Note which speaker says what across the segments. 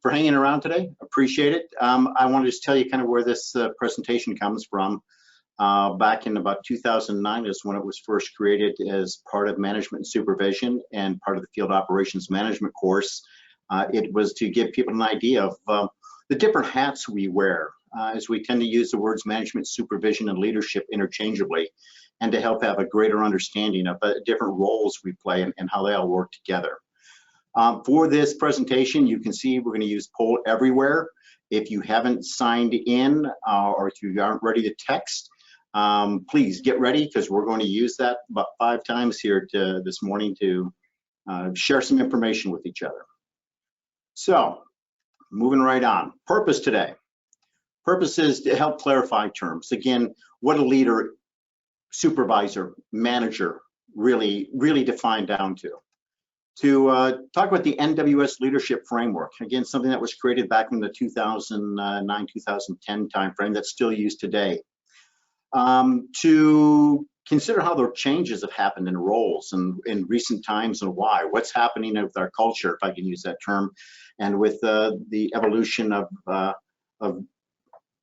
Speaker 1: for hanging around today. Appreciate it. I want to just tell you kind of where this presentation comes from. Back in about 2009 is when it was first created as part of management and supervision and part of the field operations management course. It was to give people an idea of the different hats we wear, as we tend to use the words management, supervision, and leadership interchangeably, and to help have a greater understanding of the different roles we play and how they all work together. For this presentation, you can see we're going to use poll everywhere. If you haven't signed in or if you aren't ready to text, please get ready, because we're going to use that about 5 times here this morning to share some information with each other. So, moving right on. Purpose today. Purpose is to help clarify terms. Again, what a leader, supervisor, manager really define down to. To talk about the NWS leadership framework. Again, something that was created back in the 2009-2010 timeframe that's still used today. To consider how the changes have happened in roles and in recent times and why. What's happening with our culture, if I can use that term, and with the evolution of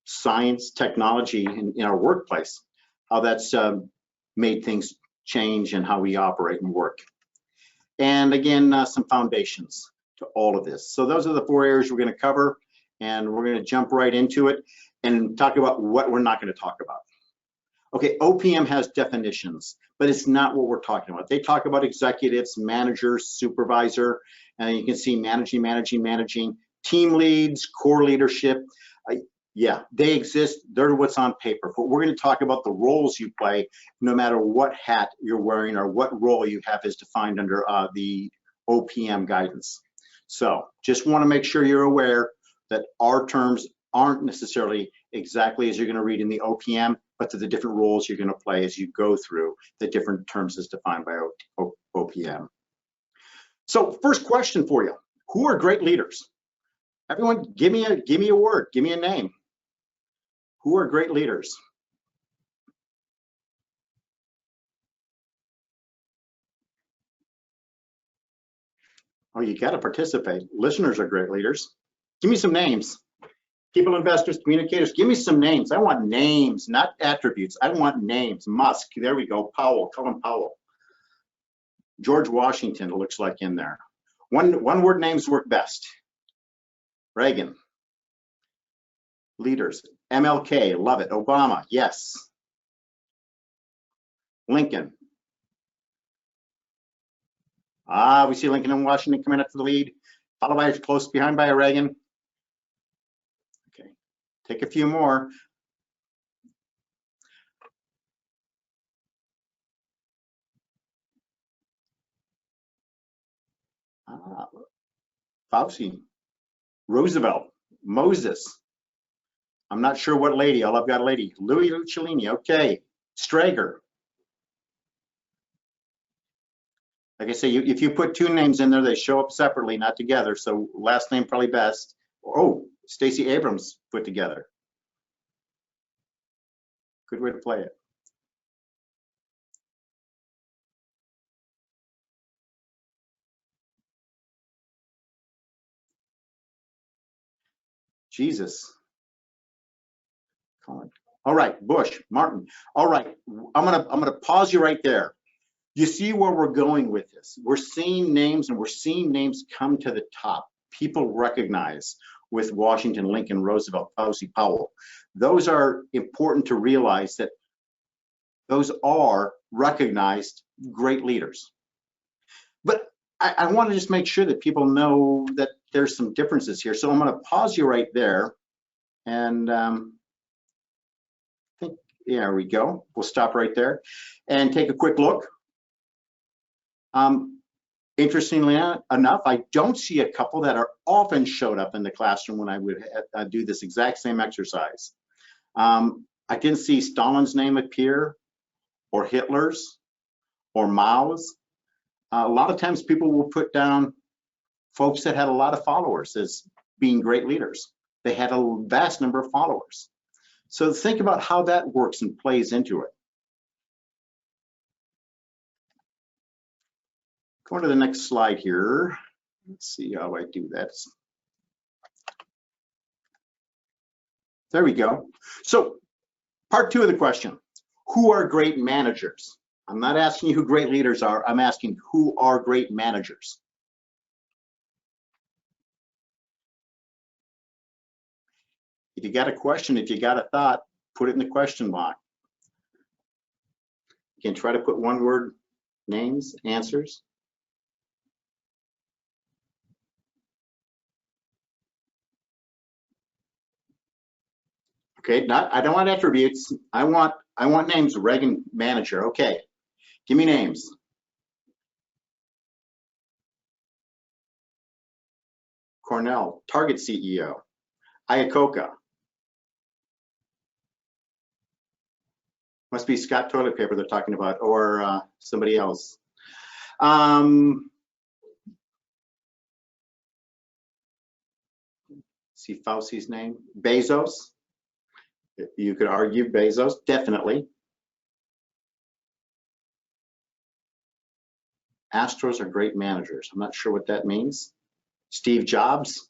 Speaker 1: science, technology in our workplace, how that's made things change and how we operate and work. And again, some foundations to all of this. So those are the 4 areas we're going to cover, and we're going to jump right into it and talk about what we're not going to talk about. Okay, OPM has definitions, but it's not what we're talking about. They talk about executives, managers, supervisor, and you can see managing, team leads, core leadership. Yeah, they exist. They're what's on paper. But we're going to talk about the roles you play, no matter what hat you're wearing or what role you have is defined under the OPM guidance. So just want to make sure you're aware that our terms aren't necessarily exactly as you're going to read in the OPM, but to the different roles you're going to play as you go through the different terms as defined by OPM. So first question for you: who are great leaders? Everyone, give me a word, give me a name. Who are great leaders? Oh, you got to participate. Listeners are great leaders. Give me some names. People, investors, communicators, give me some names. I want names, not attributes. I want names. Musk, there we go. Powell, Colin Powell. George Washington, it looks like in there. One word names work best. Reagan. Leaders. MLK, love it. Obama, yes. Lincoln. We see Lincoln and Washington coming up to the lead, followed by close behind by a Reagan. Okay, take a few more. Fauci, Roosevelt, Moses. I'm not sure what lady. All I've got a lady. Louis Cellini. Okay. Strager. Like I say, if you put 2 names in there, they show up separately, not together. So last name probably best. Oh, Stacey Abrams put together. Good way to play it. Jesus. All right, Bush, Martin. All right, I'm gonna pause you right there. You see where we're going with this. We're seeing names, and we're seeing names come to the top. People recognize with Washington, Lincoln, Roosevelt, Fauci, Powell. Those are important to realize that those are recognized great leaders. But I want to just make sure that people know that there's some differences here. So I'm going to pause you right there, and there we go. We'll stop right there and take a quick look. Interestingly enough, I don't see a couple that are often showed up in the classroom when I would do this exact same exercise. I didn't see Stalin's name appear, or Hitler's, or Mao's. A lot of times people will put down folks that had a lot of followers as being great leaders. They had a vast number of followers. So think about how that works and plays into it. Go to the next slide here. Let's see how I do that. There we go. So part two of the question, who are great managers? I'm not asking you who great leaders are. I'm asking who are great managers? If you got a question, if you got a thought, put it in the question box. You can try to put one word names, answers. Okay, I don't want attributes. I want names. Reagan manager. Okay, give me names. Cornell, Target CEO. Iacocca. Must be Scott Toilet Paper they're talking about, or somebody else. See Fauci's name. Bezos. You could argue Bezos, definitely. Astros are great managers. I'm not sure what that means. Steve Jobs,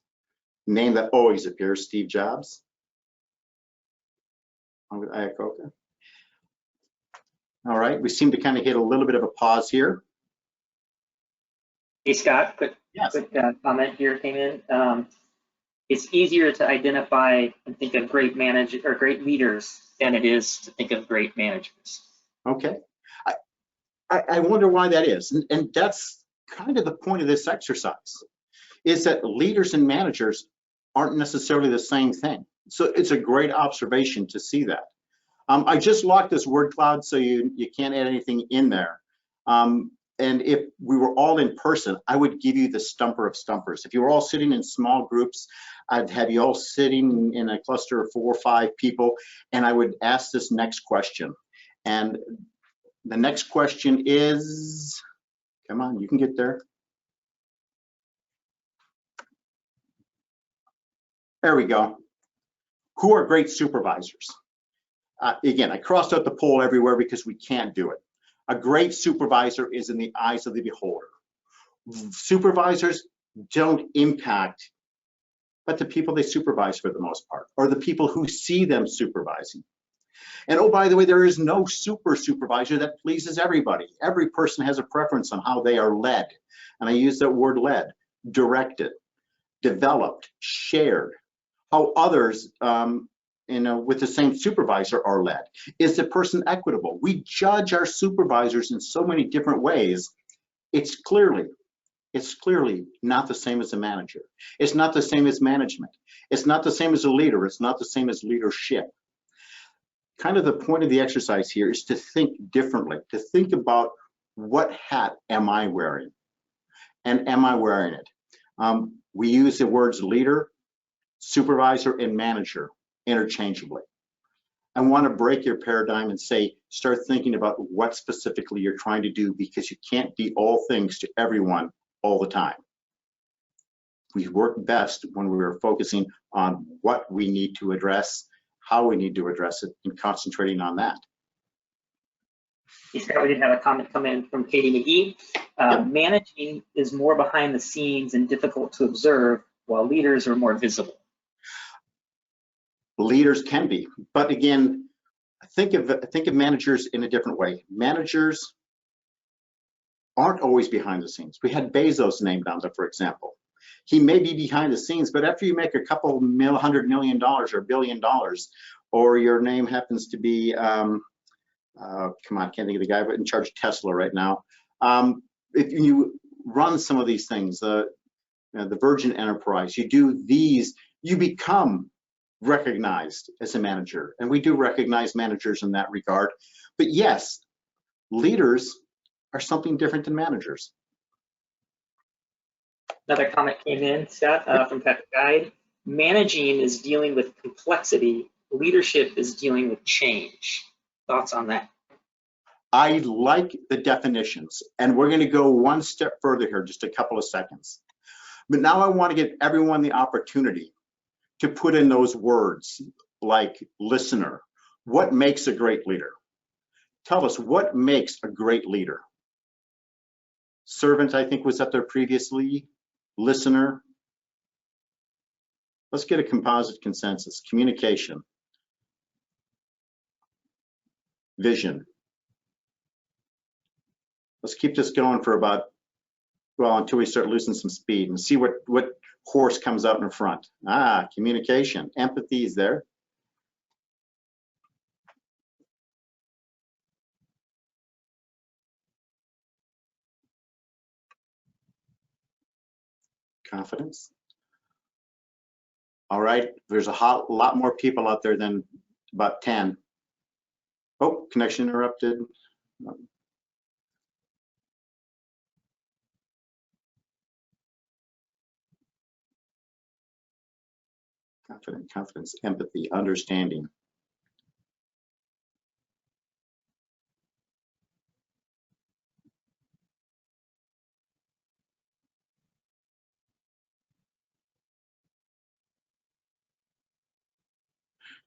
Speaker 1: name that always appears, Steve Jobs. With Iacocca. All right, we seem to kind of hit a little bit of a pause here.
Speaker 2: Hey Scott, quick comment here came in. It's easier to identify and think of great managers or great leaders than it is to think of great managers.
Speaker 1: Okay, I wonder why that is, and that's kind of the point of this exercise, is that leaders and managers aren't necessarily the same thing. So it's a great observation to see that. I just locked this word cloud so you can't add anything in there. And if we were all in person, I would give you the stumper of stumpers. If you were all sitting in small groups, I'd have you all sitting in a cluster of 4 or 5 people, and I would ask this next question. And the next question is, come on, you can get there. There we go. Who are great supervisors? Again, I crossed out the poll everywhere because we can't do it. A great supervisor is in the eyes of the beholder. Supervisors don't impact but the people they supervise for the most part, or the people who see them supervising. And oh, by the way, there is no supervisor that pleases everybody. Every person has a preference on how they are led. And I use that word led, directed, developed, shared. How others with the same supervisor are led. Is the person equitable? We judge our supervisors in so many different ways. It's clearly not the same as a manager. It's not the same as management. It's not the same as a leader. It's not the same as leadership. Kind of the point of the exercise here is to think differently, to think about what hat am I wearing, and am I wearing it? We use the words leader, supervisor, and manager interchangeably. I want to break your paradigm and say, start thinking about what specifically you're trying to do, because you can't be all things to everyone all the time. We work best when we're focusing on what we need to address, how we need to address it, and concentrating on that.
Speaker 2: We did have a comment come in from Katie McGee.
Speaker 1: Yep.
Speaker 2: Managing is more behind the scenes and difficult to observe, while leaders are more visible.
Speaker 1: Leaders can be, but again, think of managers in a different way. Managers aren't always behind the scenes. We had Bezos named on there, for example. He may be behind the scenes, but after you make a couple $100 million or $1 billion, or your name happens to be, come on, can't think of the guy, but in charge of Tesla right now. If you run some of these things, the Virgin Enterprise, you do these, you become recognized as a manager, and we do recognize managers in that regard. But yes, leaders are something different than managers.
Speaker 2: Another comment came in, Scott, from Patrick Guide. Managing is dealing with complexity. Leadership is dealing with change. Thoughts on that?
Speaker 1: I like the definitions, and we're going to go one step further here, just a couple of seconds. But now I want to give everyone the opportunity to put in those words like listener. What makes a great leader? Tell us, what makes a great leader? Servant, I think, was up there previously. Listener. Let's get a composite consensus. Communication, vision. Let's keep this going for about, well, until we start losing some speed and see what horse comes out in front. Communication, empathy is there. Confidence. All right, there's a lot more people out there than about 10. Oh, connection interrupted. Confidence, empathy, understanding.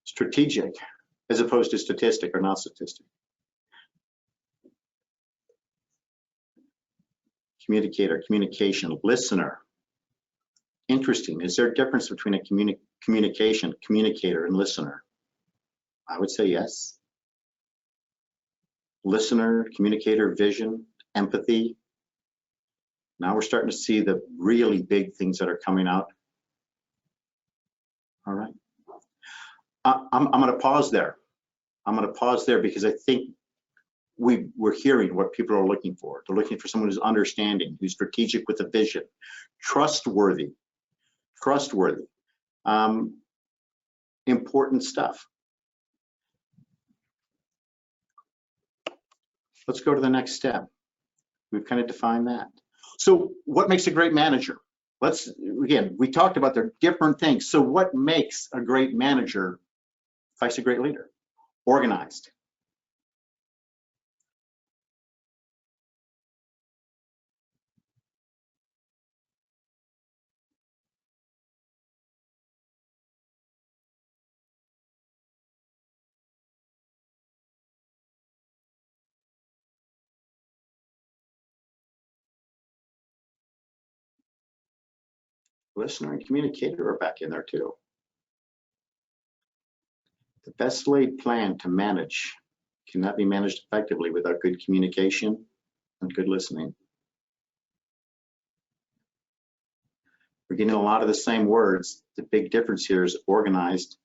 Speaker 1: Strategic, as opposed to statistic or not statistic. Communicator, communication, listener. Interesting. Is there a difference between a communicator, and listener? I would say yes. Listener, communicator, vision, empathy. Now we're starting to see the really big things that are coming out. All right. I'm going to pause there. I'm going to pause there because I think we're hearing what people are looking for. They're looking for someone who's understanding, who's strategic with a vision, trustworthy. Important stuff. Let's go to the next step. We've kind of defined that. So what makes a great manager? Again, we talked about the different things. So what makes a great manager, vice a great leader? Organized. Listener and communicator are back in there too. The best laid plan to manage cannot be managed effectively without good communication and good listening. We're getting a lot of the same words. The big difference here is organized,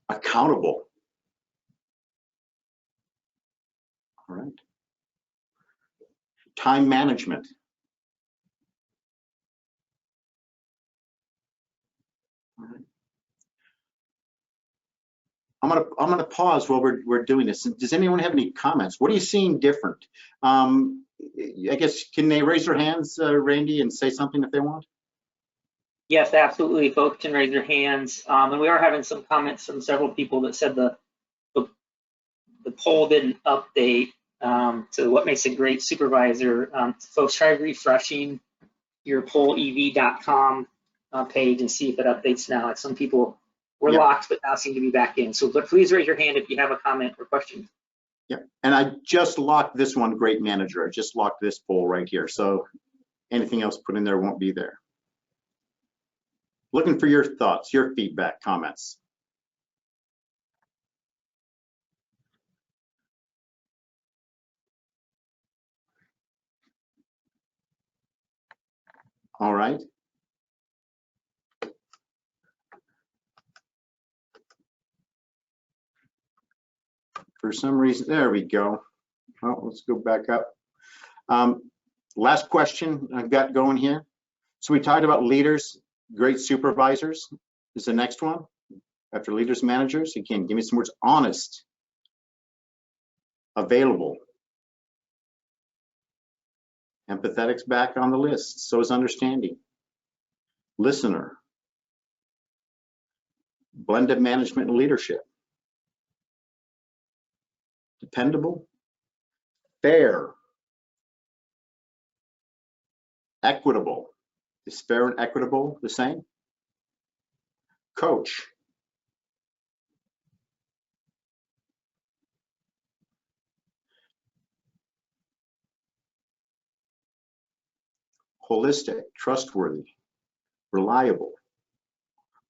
Speaker 1: accountable. All right. Time management. All right. I'm gonna pause while we're doing this. Does anyone have any comments? What are you seeing different? I guess, can they raise their hands, Randy, and say something if they want?
Speaker 2: Yes, absolutely. Folks can raise their hands. And we are having some comments from several people that said the poll didn't update. So what makes a great supervisor? Folks, try refreshing your pollev.com page and see if it updates now. Some people were locked, but now seem to be back in. So, but please raise your hand if you have a comment or question.
Speaker 1: Yeah, and I just locked this one, great manager. I just locked this poll right here. So anything else put in there won't be there. Looking for your thoughts, your feedback, comments. All right. For some reason, there we go. Oh, let's go back up. Last question I've got going here. So we talked about leaders, great supervisors is the next one. After leaders, managers, again, give me some words. Honest, available. Empathetic's back on the list, so is understanding. Listener. Blended management and leadership. Dependable. Fair. Equitable. Is fair and equitable the same? Coach. Holistic, trustworthy, reliable,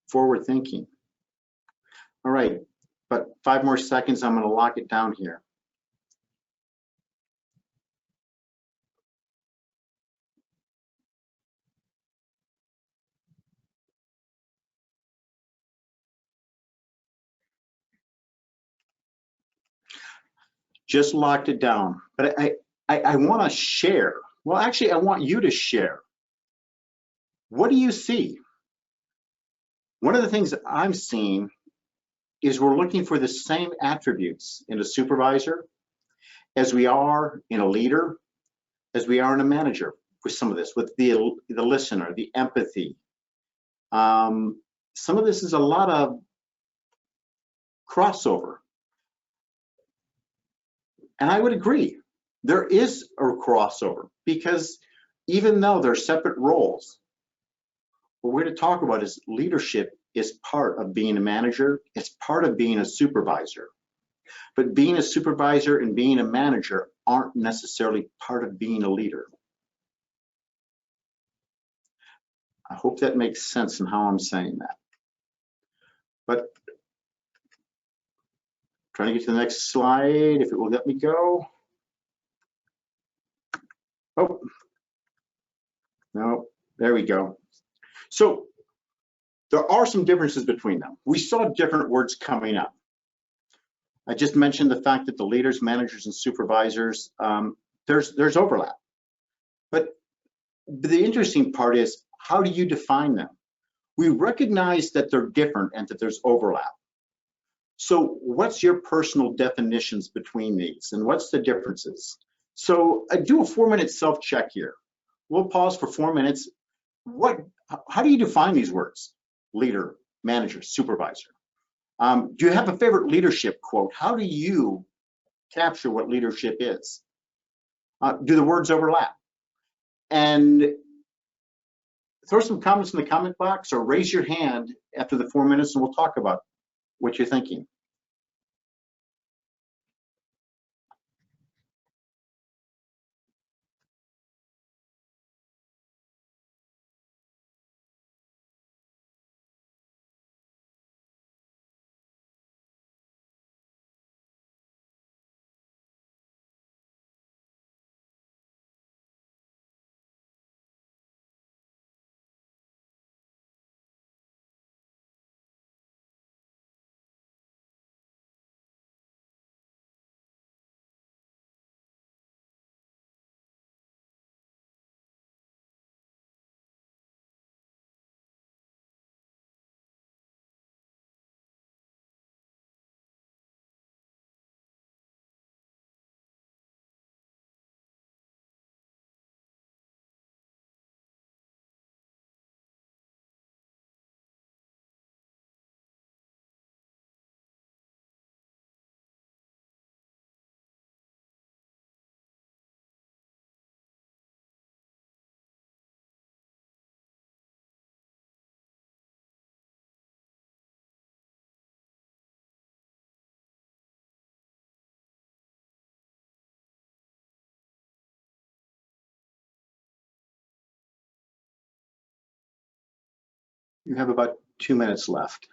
Speaker 1: forward thinking. All right, but 5 more seconds, I'm gonna lock it down here. Just locked it down, but I wanna share. Well, actually, I want you to share. What do you see? One of the things that I'm seeing is we're looking for the same attributes in a supervisor as we are in a leader, as we are in a manager with some of this, with the listener, the empathy. Some of this is a lot of crossover. And I would agree, there is a crossover because even though they're separate roles, what we're going to talk about is leadership is part of being a manager. It's part of being a supervisor. But being a supervisor and being a manager aren't necessarily part of being a leader. I hope that makes sense in how I'm saying that. But trying to get to the next slide, if it will let me go. Oh, no, there we go. So there are some differences between them. We saw different words coming up. I just mentioned the fact that the leaders, managers, and supervisors, there's overlap. But the interesting part is, how do you define them? We recognize that they're different and that there's overlap. So what's your personal definitions between these and what's the differences? So I do a 4-minute self-check here. We'll pause for 4 minutes. How do you define these words? Leader, manager, supervisor. Do you have a favorite leadership quote? How do you capture what leadership is? Do the words overlap? And throw some comments in the comment box or raise your hand after the 4 minutes and we'll talk about what you're thinking. You have about 2 minutes left.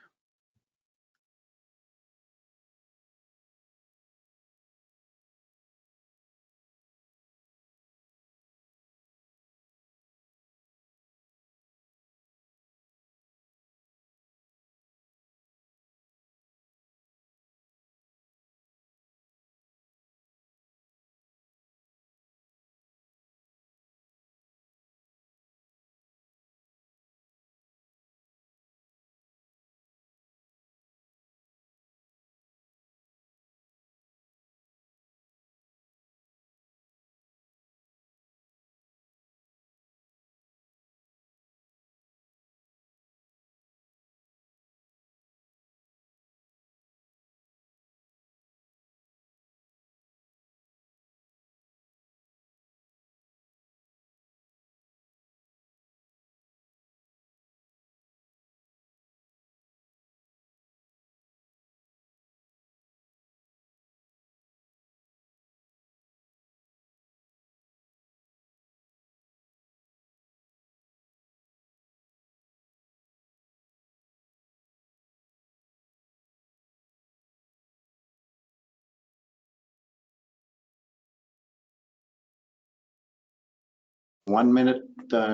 Speaker 1: 1 minute,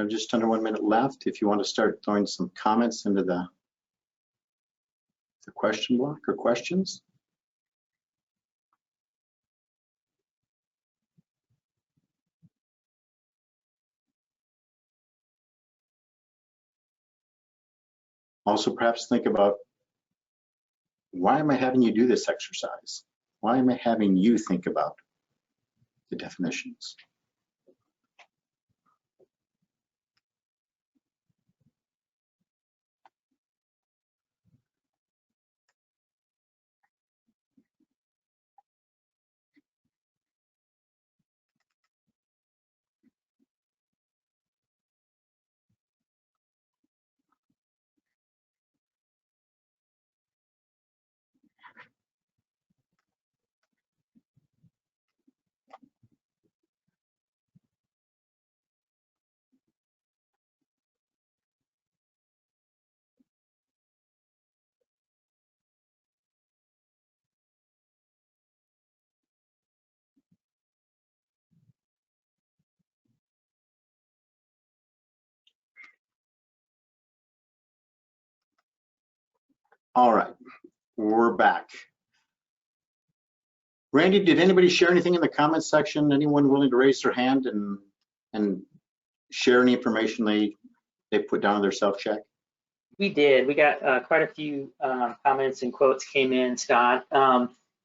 Speaker 1: just under 1 minute left. If you want to start throwing some comments into the question block or questions. Also, perhaps think about, why am I having you do this exercise? Why am I having you think about the definitions? All right, we're back. Randy, did anybody share anything in the comments section? Anyone willing to raise their hand and share any information they put down in their self-check?
Speaker 2: We did. We got quite a few comments and quotes came in, Scott.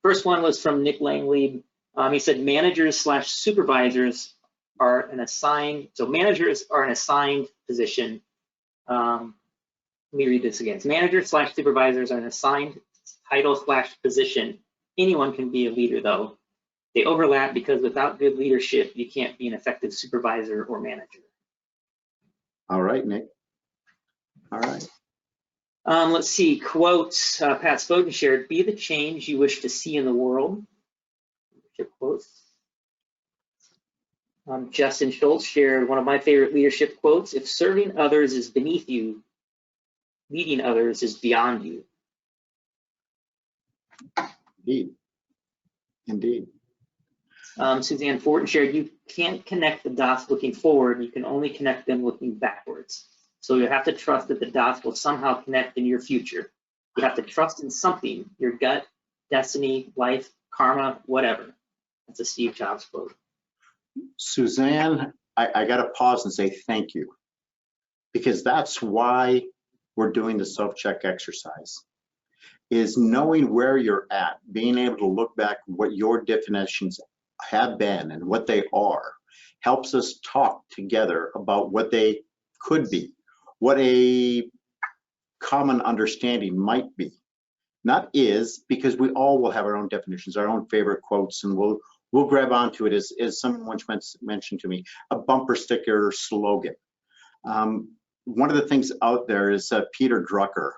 Speaker 2: First one was from Nick Langley. He said, managers/supervisors are an assigned, so managers are an assigned position. Let me read this again. Managers/supervisors are an assigned title/position. Anyone can be a leader though. They overlap because without good leadership, you can't be an effective supervisor or manager.
Speaker 1: All right, Nick. All right.
Speaker 2: Let's see, quotes. Pat Spoden shared, be the change you wish to see in the world. Quotes. Justin Schultz shared one of my favorite leadership quotes, if serving others is beneath you, leading others is beyond you.
Speaker 1: Indeed. Indeed.
Speaker 2: Suzanne Fortin shared, you can't connect the dots looking forward, you can only connect them looking backwards. So you have to trust that the dots will somehow connect in your future. You have to trust in something, your gut, destiny, life, karma, whatever. That's a Steve Jobs quote.
Speaker 1: Suzanne, I got to pause and say thank you, because that's why we're doing the self-check exercise, is knowing where you're at, being able to look back what your definitions have been and what they are, helps us talk together about what they could be, what a common understanding might be. Not is, because we all will have our own definitions, our own favorite quotes, and we'll grab onto it as someone once mentioned to me, a bumper sticker slogan. One of the things out there is Peter Drucker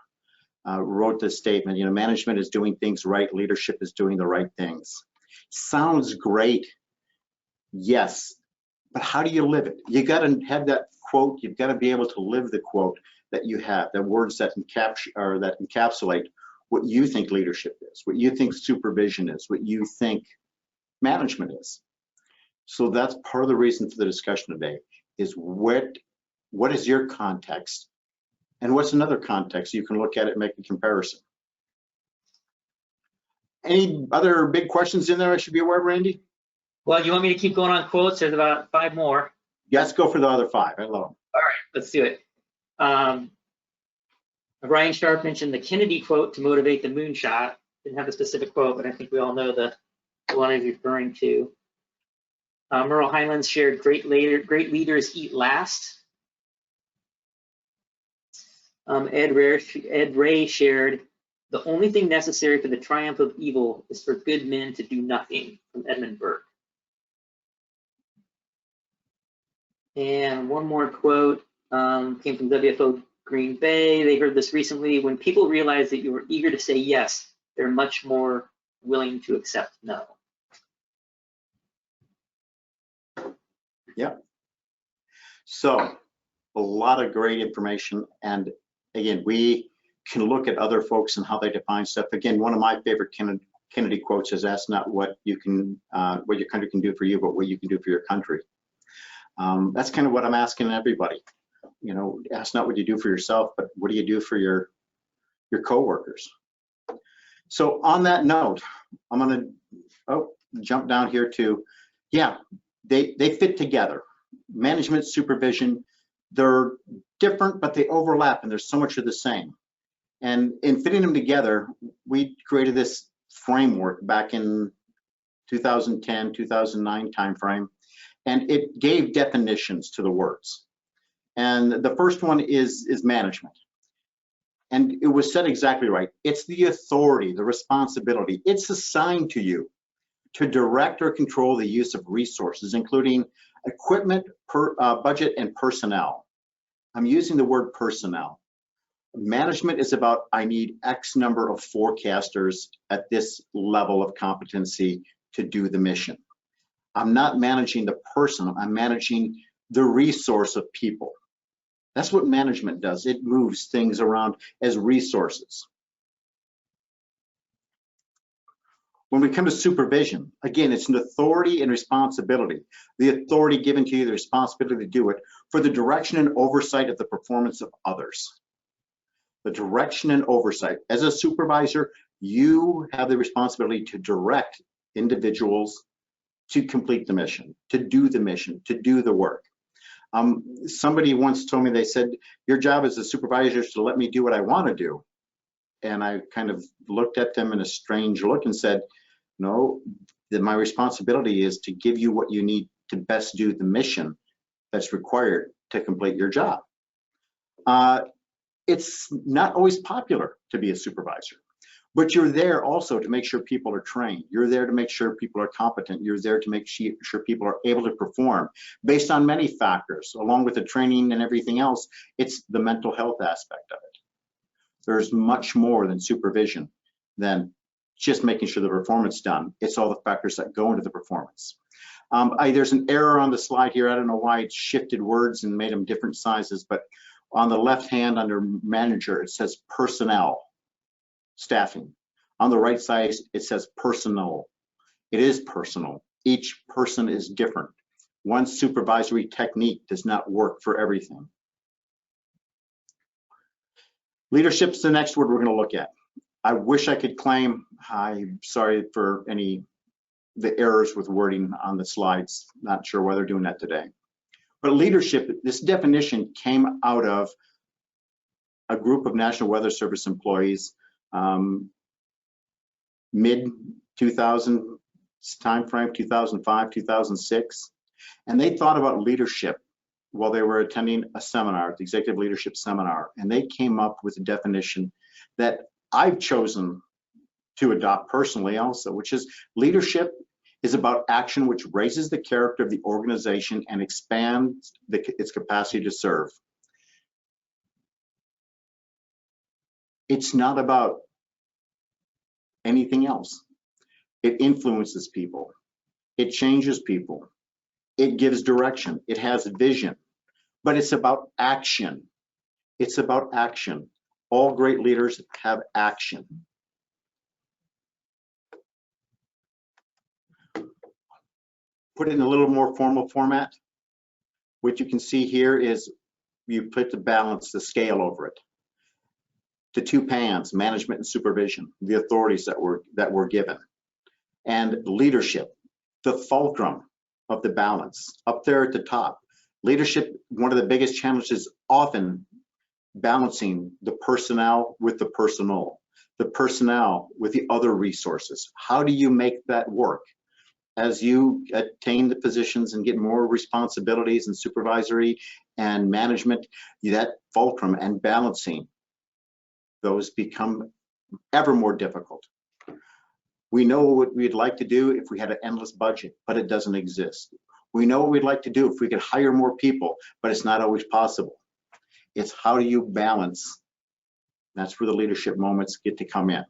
Speaker 1: wrote this statement, management is doing things right, leadership is doing the right things. Sounds great, yes, but how do you live it? You got to have that quote, you've got to be able to live the quote that you have, the words that encapsulate what you think leadership is, what you think supervision is, what you think management is. So that's part of the reason for the discussion today, is what is your context and what's another context you can look at it and make a comparison. Any other big questions in there I should be aware of, Randy?
Speaker 2: Well, you want me to keep going on quotes? There's about 5 more.
Speaker 1: Let's go for the other 5. I love them.
Speaker 2: All right, let's do it. Ryan Sharp mentioned the Kennedy quote to motivate the moonshot. Didn't have a specific quote, but I think we all know the one he's referring to. Merle Heinlein shared, great leaders eat last. Ed Ray shared, the only thing necessary for the triumph of evil is for good men to do nothing, from Edmund Burke. And one more quote came from WFO Green Bay. They heard this recently. When people realize that you are eager to say yes, they're much more willing to accept no.
Speaker 1: Yep. So a lot of great information. And again, we can look at other folks and how they define stuff. Again, one of my favorite Kennedy quotes is, ask not what your country can do for you, but what you can do for your country. That's kind of what I'm asking everybody. You know, ask not what you do for yourself, but what do you do for your coworkers? So on that note, I'm going to jump down here to, yeah, they fit together. Management, supervision, they're different, but they overlap, and there's so much of the same. And in fitting them together, we created this framework back in 2010, 2009 timeframe, and it gave definitions to the words. And the first one is management. And it was said exactly right. It's the authority, the responsibility. It's assigned to you to direct or control the use of resources, including equipment, budget, and personnel. I'm using the word personnel. Management is about, I need X number of forecasters at this level of competency to do the mission. I'm not managing the person, I'm managing the resource of people. That's what management does. It moves things around as resources. When we come to supervision, again, it's an authority and responsibility. The authority given to you, the responsibility to do it for the direction and oversight of the performance of others. The direction and oversight. As a supervisor, you have the responsibility to direct individuals to complete the mission, to do the work. Somebody once told me, they said, your job as a supervisor is to let me do what I want to do. And I kind of looked at them in a strange look and said, no, my responsibility is to give you what you need to best do the mission that's required to complete your job. It's not always popular to be a supervisor, but you're there also to make sure people are trained. You're there to make sure people are competent. You're there to make sure people are able to perform based on many factors, along with the training and everything else. It's the mental health aspect of it. There's much more than supervision than just making sure the performance is done. It's all the factors that go into the performance. There's an error on the slide here. I don't know why it's shifted words and made them different sizes, but on the left hand under manager, it says personnel, staffing. On the right side, it says personal. It is personal. Each person is different. One supervisory technique does not work for everything. Leadership is the next word we're going to look at. I wish I could claim, I'm sorry for the errors with wording on the slides. Not sure why they're doing that today. But leadership, this definition came out of a group of National Weather Service employees, mid-2000 timeframe, 2005, 2006. And they thought about leadership while they were attending a seminar, the executive leadership seminar. And they came up with a definition that I've chosen to adopt personally also, which is leadership is about action which raises the character of the organization and expands its capacity to serve. It's not about anything else. It influences people. It changes people. It gives direction. It has vision. But it's about action. It's about action. All great leaders have action. Put it in a little more formal format. What you can see here is you put the balance, the scale over it. The two pans, management and supervision, the authorities that were given. And leadership, the fulcrum of the balance, up there at the top. Leadership, one of the biggest challenges often balancing the personnel with the personal, the personnel with the other resources. How do you make that work? As you attain the positions and get more responsibilities and supervisory and management, that fulcrum and balancing, those become ever more difficult. We know what we'd like to do if we had an endless budget, but it doesn't exist. We know what we'd like to do if we could hire more people, but it's not always possible. It's how do you balance? That's where the leadership moments get to come in.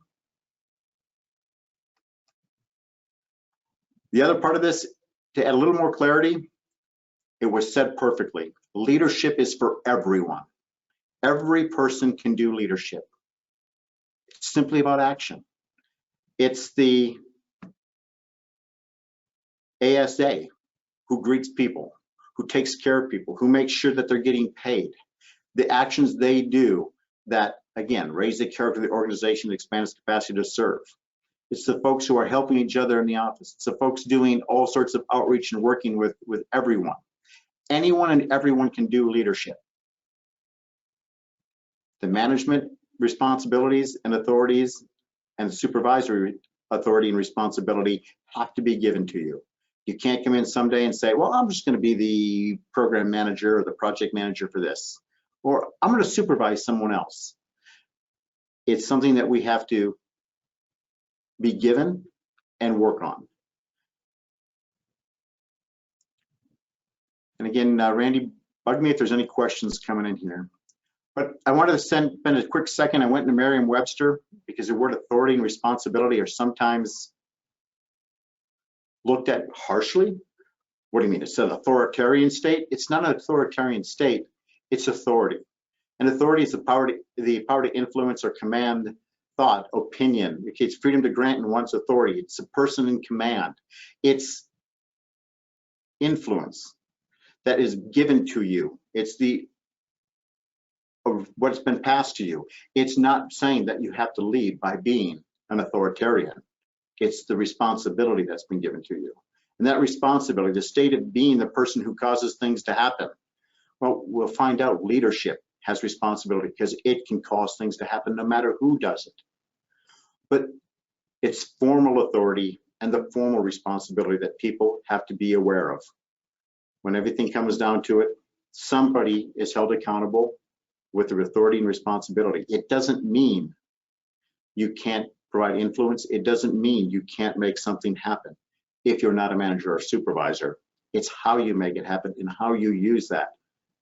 Speaker 1: The other part of this, to add a little more clarity, it was said perfectly. Leadership is for everyone. Every person can do leadership. It's simply about action. It's the ASA who greets people, who takes care of people, who makes sure that they're getting paid. The actions they do that, again, raise the character of the organization, expand its capacity to serve. It's the folks who are helping each other in the office. It's the folks doing all sorts of outreach and working with everyone. Anyone and everyone can do leadership. The management responsibilities and authorities and supervisory authority and responsibility have to be given to you. You can't come in someday and say, well, I'm just going to be the program manager or the project manager for this, or I'm going to supervise someone else. It's something that we have to be given and work on. And again, Randy, bug me if there's any questions coming in here. But I wanted to spend a quick second. I went into Merriam-Webster because the word authority and responsibility are sometimes looked at harshly. What do you mean? It's an authoritarian state? It's not an authoritarian state, it's authority. And authority is the power to influence or command thought, opinion. It's freedom to grant in one's authority. It's a person in command. It's influence that is given to you. It's of what's been passed to you. It's not saying that you have to lead by being an authoritarian. It's the responsibility that's been given to you. And that responsibility, the state of being the person who causes things to happen. Well, we'll find out leadership has responsibility because it can cause things to happen no matter who does it. But it's formal authority and the formal responsibility that people have to be aware of. When everything comes down to it, somebody is held accountable with the authority and responsibility. It doesn't mean you can't provide influence. It doesn't mean you can't make something happen if you're not a manager or supervisor. It's how you make it happen and how you use that,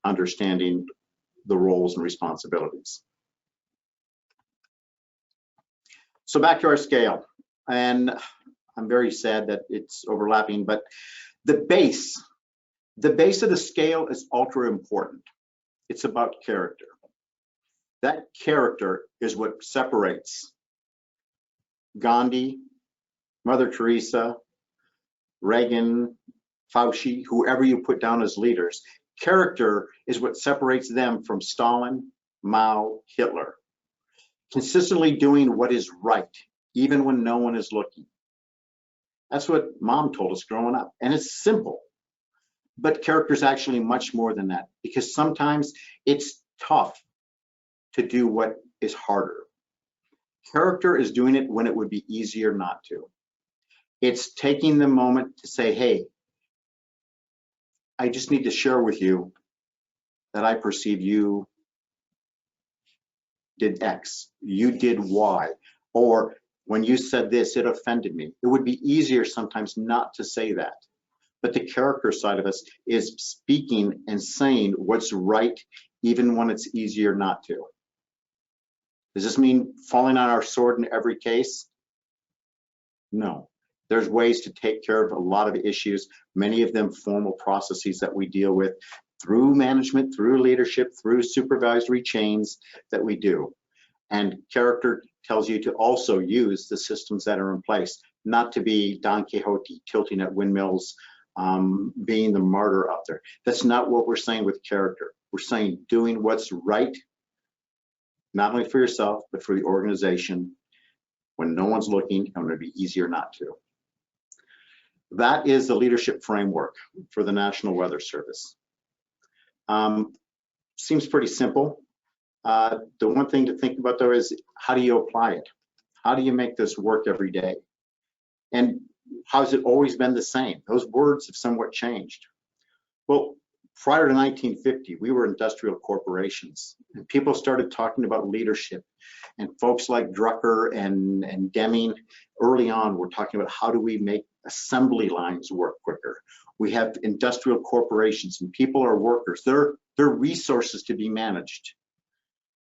Speaker 1: understanding the roles and responsibilities. So back to our scale, and I'm very sad that it's overlapping, but the base of the scale is ultra important. It's about character. That character is what separates Gandhi, Mother Teresa, Reagan, Fauci, whoever you put down as leaders. Character is what separates them from Stalin, Mao, Hitler. Consistently doing what is right, even when no one is looking. That's what Mom told us growing up. And it's simple, but character is actually much more than that, because sometimes it's tough to do what is harder. Character is doing it when it would be easier not to. It's taking the moment to say, hey, I just need to share with you that I perceive you did X, you did Y, or when you said this, it offended me. It would be easier sometimes not to say that. But the character side of us is speaking and saying what's right, even when it's easier not to. Does this mean falling on our sword in every case? No. There's ways to take care of a lot of issues, many of them formal processes that we deal with through management, through leadership, through supervisory chains that we do. And character tells you to also use the systems that are in place, not to be Don Quixote tilting at windmills, being the martyr out there. That's not what we're saying with character. We're saying doing what's right, not only for yourself, but for the organization when no one's looking, and it'll be easier not to. That is the leadership framework for the National Weather Service. Seems pretty simple. The one thing to think about though is, how do you apply it? How do you make this work every day? And how's it always been the same? Those words have somewhat changed. Well, prior to 1950, we were industrial corporations, and people started talking about leadership. And folks like Drucker and Deming early on were talking about, how do we make assembly lines work quicker? We have industrial corporations and people are workers. They're resources to be managed.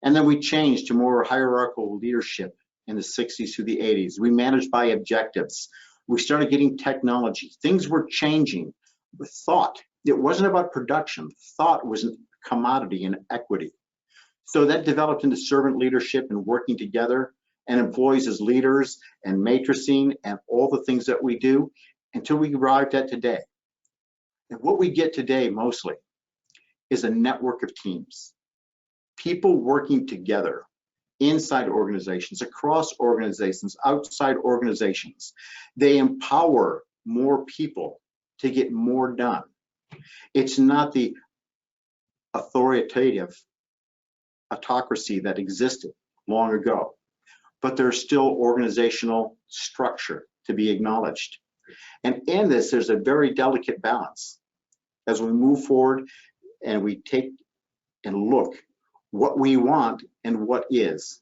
Speaker 1: And then we changed to more hierarchical leadership in the 60s to the 80s. We managed by objectives. We started getting technology. Things were changing with thought. It wasn't about production. Thought was a commodity and equity. So that developed into servant leadership and working together, and employees as leaders and matricing and all the things that we do until we arrived at today. And what we get today mostly is a network of teams, people working together inside organizations, across organizations, outside organizations. They empower more people to get more done. It's not the authoritative autocracy that existed long ago, but there's still organizational structure to be acknowledged. And in this, there's a very delicate balance. As we move forward and we take and look what we want and what is,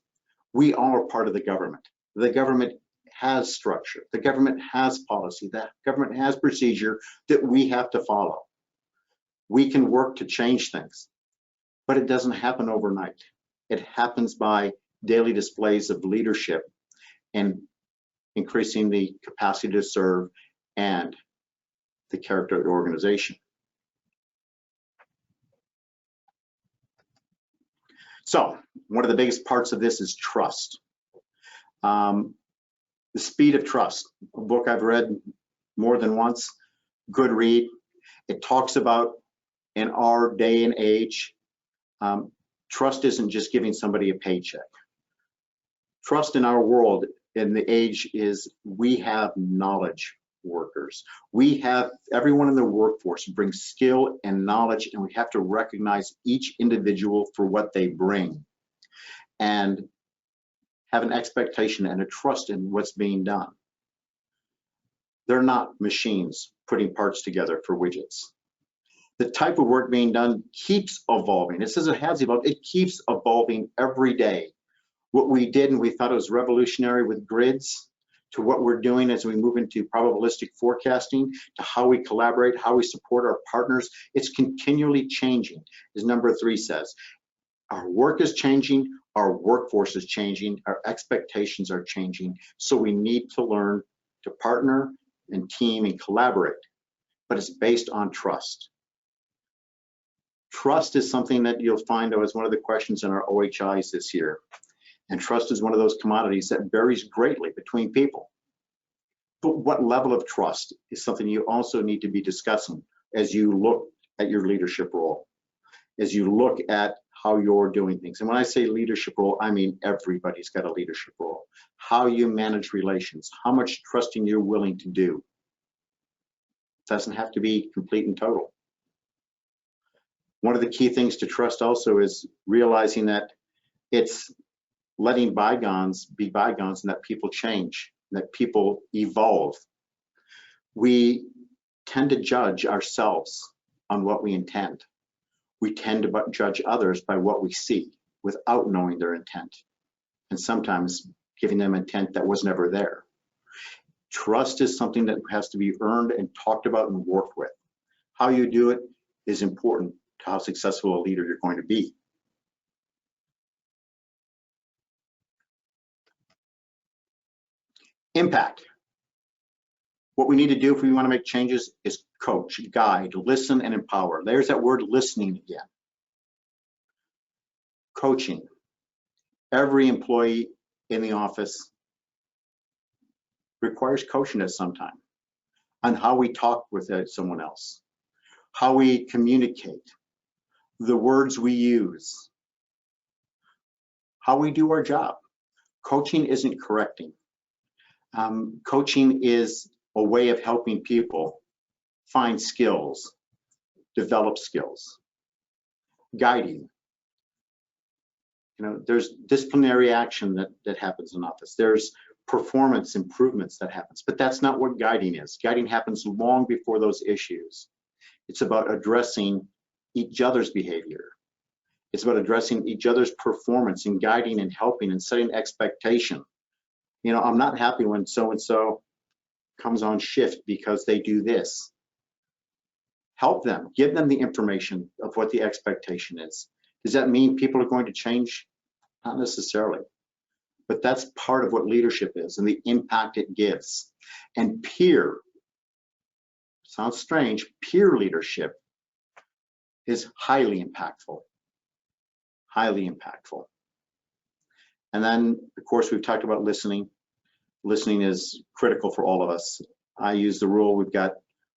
Speaker 1: we are part of the government. The government has structure. The government has policy. The government has procedure that we have to follow. We can work to change things, but it doesn't happen overnight. It happens by daily displays of leadership and increasing the capacity to serve and the character of the organization. So one of the biggest parts of this is trust. The Speed of Trust, a book I've read more than once, good read. It talks about in our day and age, trust isn't just giving somebody a paycheck. Trust in our world in the age is we have knowledge workers. We have everyone in the workforce brings skill and knowledge, and we have to recognize each individual for what they bring and have an expectation and a trust in what's being done. They're not machines putting parts together for widgets. The type of work being done keeps evolving. It says it has evolved. It keeps evolving every day. What we did and we thought it was revolutionary with grids to what we're doing as we move into probabilistic forecasting, to how we collaborate, how we support our partners, it's continually changing, as number 3 says. Our work is changing, our workforce is changing, our expectations are changing, so we need to learn to partner and team and collaborate, but it's based on trust. Trust is something that you'll find as one of the questions in our OHIs this year. And trust is one of those commodities that varies greatly between people. But what level of trust is something you also need to be discussing as you look at your leadership role, as you look at how you're doing things. And when I say leadership role, I mean everybody's got a leadership role. How you manage relations, how much trusting you're willing to do. It doesn't have to be complete and total. One of the key things to trust also is realizing that it's letting bygones be bygones and that people change, that people evolve. We tend to judge ourselves on what we intend. We tend to judge others by what we see without knowing their intent, and sometimes giving them intent that was never there. Trust is something that has to be earned and talked about and worked with. How you do it is important to how successful a leader you're going to be. Impact. What we need to do if we want to make changes is coach, guide, listen, and empower. There's that word listening again. Coaching. Every employee in the office requires coaching at some time on how we talk with someone else, how we communicate, the words we use, how we do our job. Coaching isn't correcting. Coaching is a way of helping people find skills, develop skills. Guiding. You know, there's disciplinary action that happens in office. There's performance improvements that happens, but that's not what guiding is. Guiding happens long before those issues. It's about addressing each other's behavior. It's about addressing each other's performance and guiding and helping and setting expectation. You know, I'm not happy when so-and-so comes on shift because they do this. Help them, give them the information of what the expectation is. Does that mean people are going to change? Not necessarily, but that's part of what leadership is and the impact it gives. And peer, sounds strange, peer leadership is highly impactful, highly impactful. And then, of course, we've talked about listening. Listening is critical for all of us. I use the rule, we've got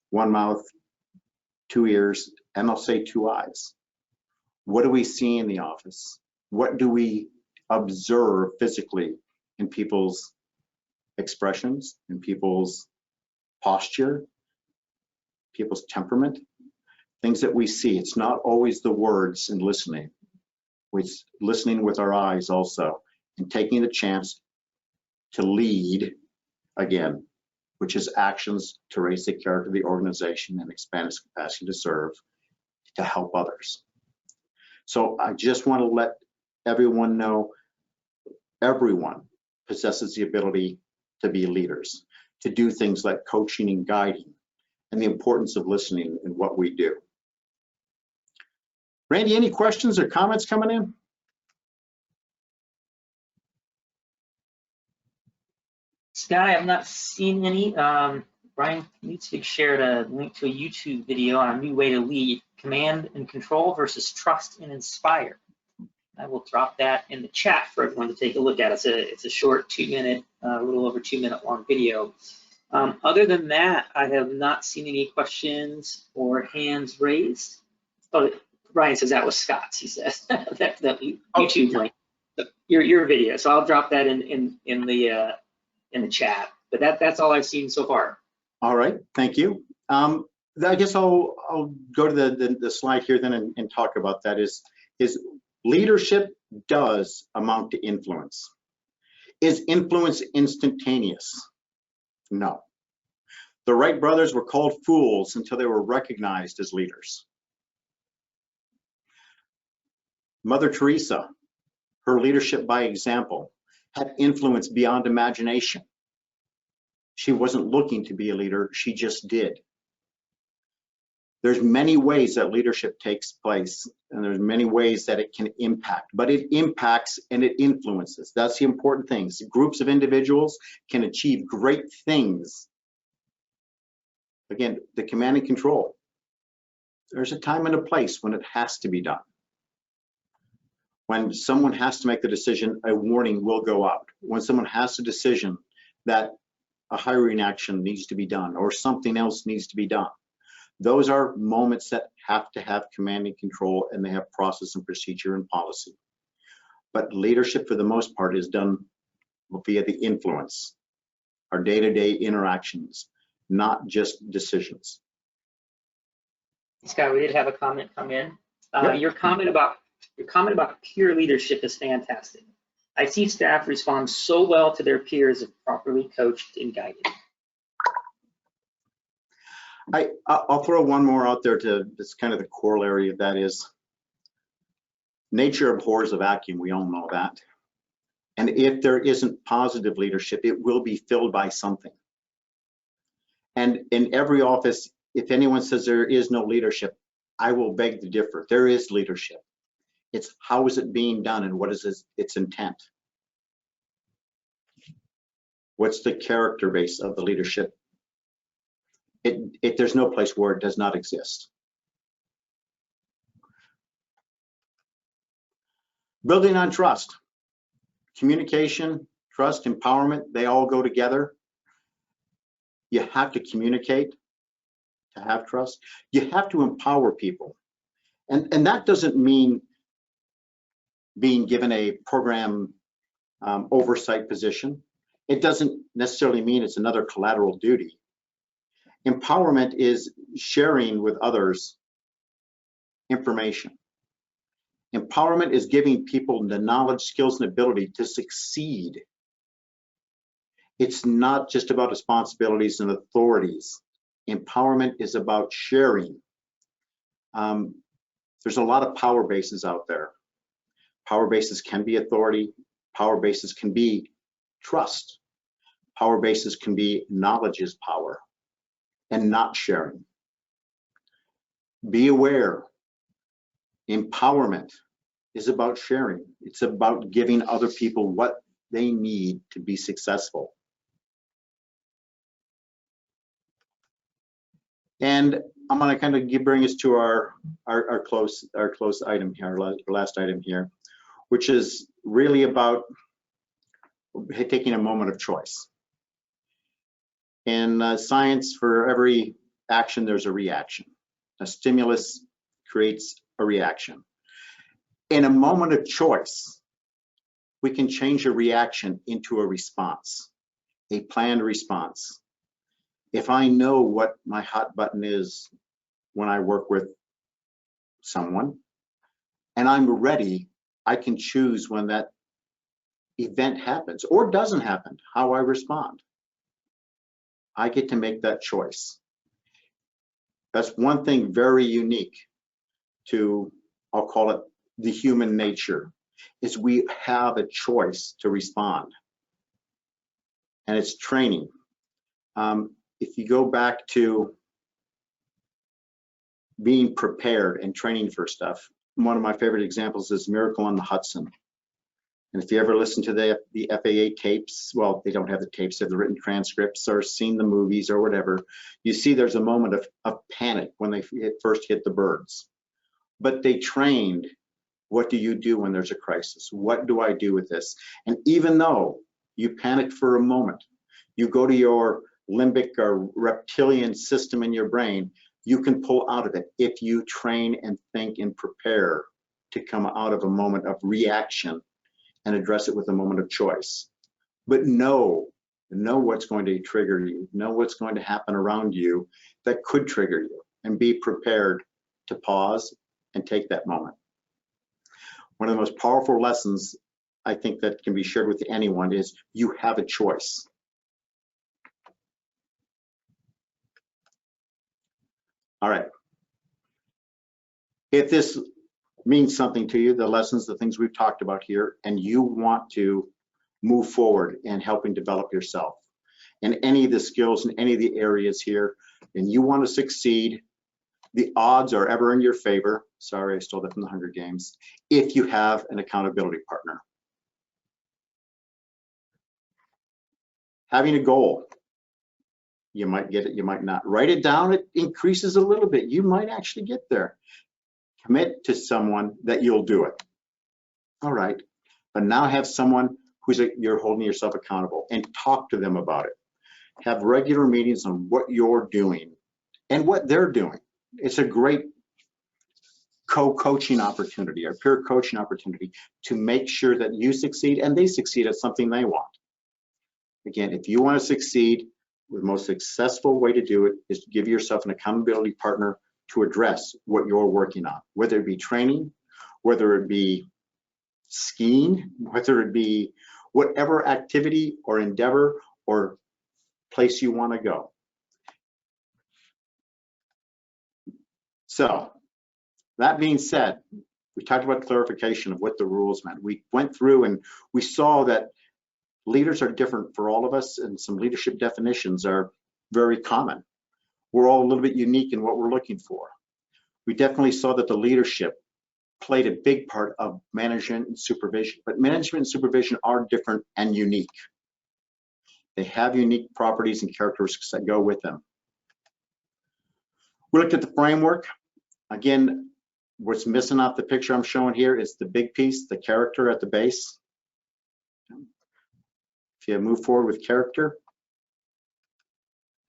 Speaker 1: one mouth, 2 ears, and I'll say 2 eyes. What do we see in the office? What do we observe physically in people's expressions, in people's posture, people's temperament? Things that we see. It's not always the words and listening. It's listening with our eyes also, and taking the chance to lead again, which is actions to raise the character of the organization and expand its capacity to serve, to help others. So I just want to let everyone know, everyone possesses the ability to be leaders, to do things like coaching and guiding, and the importance of listening in what we do. Randy, any questions or comments coming in?
Speaker 2: Scott, I have not seen any. Brian Lutzvig shared a link to a YouTube video on a new way to lead, command and control versus trust and inspire. I will drop that in the chat for everyone to take a look at. It's a short 2-minute, a little over 2-minute long video. Other than that, I have not seen any questions or hands raised. Oh, Brian says that was Scott's, he says. that YouTube link, your video. So I'll drop that in the chat. But that's all I've seen so far.
Speaker 1: All right, thank you. I guess I'll go to the slide here then and talk about that. Is leadership does amount to influence. Is influence instantaneous? No. The Wright brothers were called fools until they were recognized as leaders. Mother Teresa, her leadership by example, had influence beyond imagination. She wasn't looking to be a leader, she just did. There's many ways that leadership takes place, and there's many ways that it can impact, but it impacts and it influences. That's the important thing. Groups of individuals can achieve great things. Again, the command and control. There's a time and a place when it has to be done. When someone has to make the decision, a warning will go out. When someone has a decision that a hiring action needs to be done or something else needs to be done, those are moments that have to have command and control, and they have process and procedure and policy. But leadership, for the most part, is done via the influence, our day-to-day interactions, not just decisions.
Speaker 2: Scott, we did have a comment come in.
Speaker 1: Yep.
Speaker 2: Your comment about peer leadership is fantastic. I see staff respond so well to their peers if properly coached and guided.
Speaker 1: I'll throw one more out there that's kind of the corollary of that is nature abhors a vacuum. We all know that. And if there isn't positive leadership, it will be filled by something. And in every office, if anyone says there is no leadership, I will beg to differ. There is leadership. It's how is it being done and what is its intent? What's the character base of the leadership? There's no place where it does not exist. Building on trust. Communication, trust, empowerment, they all go together. You have to communicate to have trust. You have to empower people. And that doesn't mean being given a program oversight position. It doesn't necessarily mean it's another collateral duty. Empowerment is sharing with others information. Empowerment is giving people the knowledge, skills, and ability to succeed. It's not just about responsibilities and authorities. Empowerment is about sharing. There's a lot of power bases out there. Power bases can be authority. Power bases can be trust. Power bases can be knowledge is power and not sharing. Be aware. Empowerment is about sharing. It's about giving other people what they need to be successful. And I'm going to kind of bring us to our close item here, our last item here, which is really about taking a moment of choice. In science, for every action, there's a reaction. A stimulus creates a reaction. In a moment of choice, we can change a reaction into a response, a planned response. If I know what my hot button is when I work with someone and I'm ready, I can choose when that event happens or doesn't happen, how I respond. I get to make that choice. That's one thing very unique to, I'll call it the human nature, is we have a choice to respond. And it's training. If you go back to being prepared and training for stuff, one of my favorite examples is Miracle on the Hudson. And if you ever listen to the FAA tapes, well, they don't have the tapes, they have the written transcripts or seen the movies or whatever, you see there's a moment of panic when they first hit the birds. But they trained, what do you do when there's a crisis? What do I do with this? And even though you panic for a moment, you go to your limbic or reptilian system in your brain, you can pull out of it if you train and think and prepare to come out of a moment of reaction and address it with a moment of choice. But know what's going to trigger you, know what's going to happen around you that could trigger you, and be prepared to pause and take that moment. One of the most powerful lessons I think that can be shared with anyone is you have a choice. All right. If this means something to you, the lessons, the things we've talked about here, and you want to move forward in helping develop yourself in any of the skills in any of the areas here, and you want to succeed, the odds are ever in your favor. Sorry, I stole that from the Hunger Games. If you have an accountability partner. Having a goal. You might get it, you might not. Write it down, it increases a little bit. You might actually get there. Commit to someone that you'll do it. All right, but now have someone you're holding yourself accountable, and talk to them about it. Have regular meetings on what you're doing and what they're doing. It's a great co-coaching opportunity or peer coaching opportunity to make sure that you succeed and they succeed at something they want. Again, if you want to succeed, the most successful way to do it is to give yourself an accountability partner to address what you're working on, whether it be training, whether it be skiing, whether it be whatever activity or endeavor or place you want to go. So that being said, we talked about clarification of what the rules meant. We went through and we saw that leaders are different for all of us, and some leadership definitions are very common. We're all a little bit unique in what we're looking for. We definitely saw that the leadership played a big part of management and supervision, but management and supervision are different and unique. They have unique properties and characteristics that go with them. We looked at the framework. Again, what's missing off the picture I'm showing here is the big piece, the character at the base. If you move forward with character,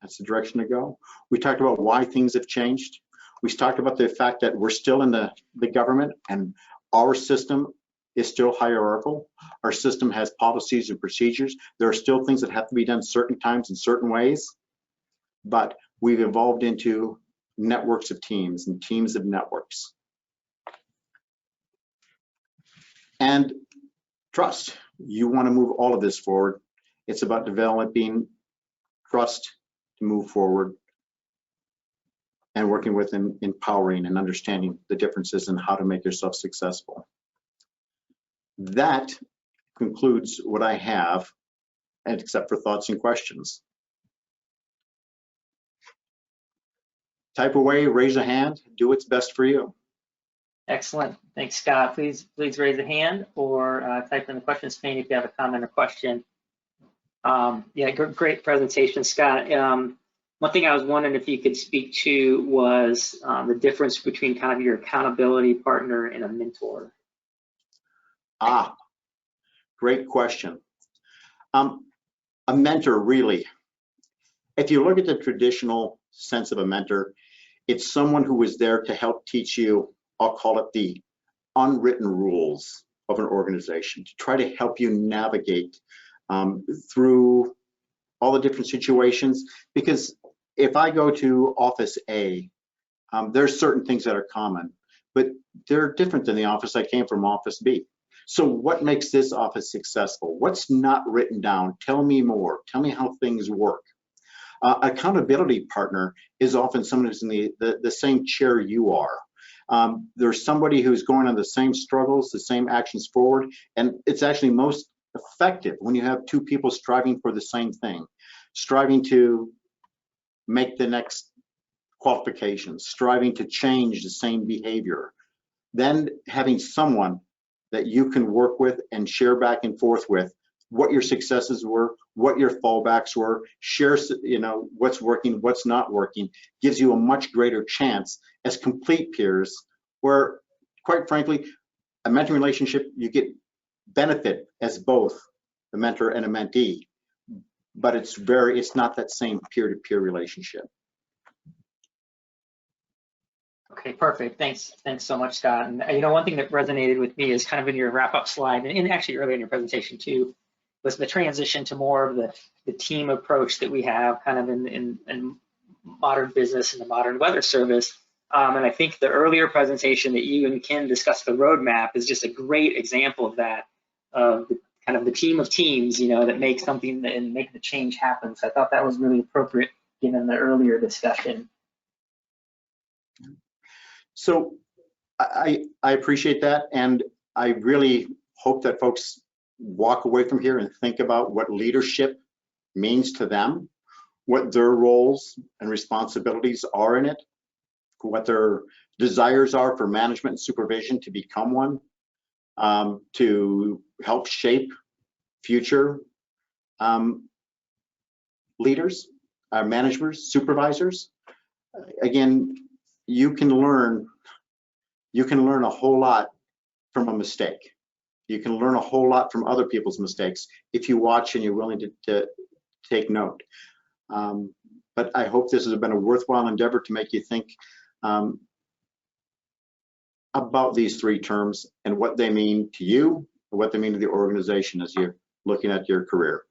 Speaker 1: that's the direction to go. We talked about why things have changed. We talked about the fact that we're still in the government and our system is still hierarchical. Our system has policies and procedures. There are still things that have to be done certain times in certain ways, but we've evolved into networks of teams and teams of networks. And trust. You want to move all of this forward. It's about developing trust to move forward and working with and empowering and understanding the differences in how to make yourself successful. That concludes what I have, and except for thoughts and questions. Type away, raise a hand, do what's best for you.
Speaker 2: Excellent. Thanks, Scott. Please raise a hand or type in the questions pane if you have a comment or question. Yeah, great presentation, Scott. One thing I was wondering if you could speak to was the difference between kind of your accountability partner and a mentor.
Speaker 1: Great question. A mentor, really, if you look at the traditional sense of a mentor, It's someone who is there to help teach you, I'll call it the unwritten rules of an organization, to try to help you navigate through all the different situations. Because if I go to Office A, there's certain things that are common, but they're different than the office I came from, Office B. So what makes this office successful? What's not written down? Tell me more. Tell me how things work. Accountability partner is often someone who's in the same chair you are. There's somebody who's going on the same struggles, the same actions forward, and it's actually most effective when you have two people striving for the same thing, striving to make the next qualifications, striving to change the same behavior. Then having someone that you can work with and share back and forth with what your successes were, what your fallbacks were, share, what's working, what's not working, gives you a much greater chance as complete peers, where, quite frankly, a mentoring relationship, you get benefit as both a mentor and a mentee, but it's not that same peer-to-peer relationship.
Speaker 2: Okay, perfect. Thanks so much, Scott. And one thing that resonated with me is kind of in your wrap-up slide, and actually earlier in your presentation too, was the transition to more of the team approach that we have kind of in modern business and the modern weather service. And I think the earlier presentation that you and Ken discussed, the roadmap, is just a great example of that, of kind of the team of teams, that make something and make the change happen. So I thought that was really appropriate given the earlier discussion.
Speaker 1: So I appreciate that, and I really hope that folks walk away from here and think about what leadership means to them, what their roles and responsibilities are in it, what their desires are for management and supervision to become one, to help shape future leaders, managers, supervisors. Again, you can learn a whole lot from a mistake. You can learn a whole lot from other people's mistakes if you watch and you're willing to take note. But I hope this has been a worthwhile endeavor to make you think about these three terms and what they mean to you and what they mean to the organization as you're looking at your career.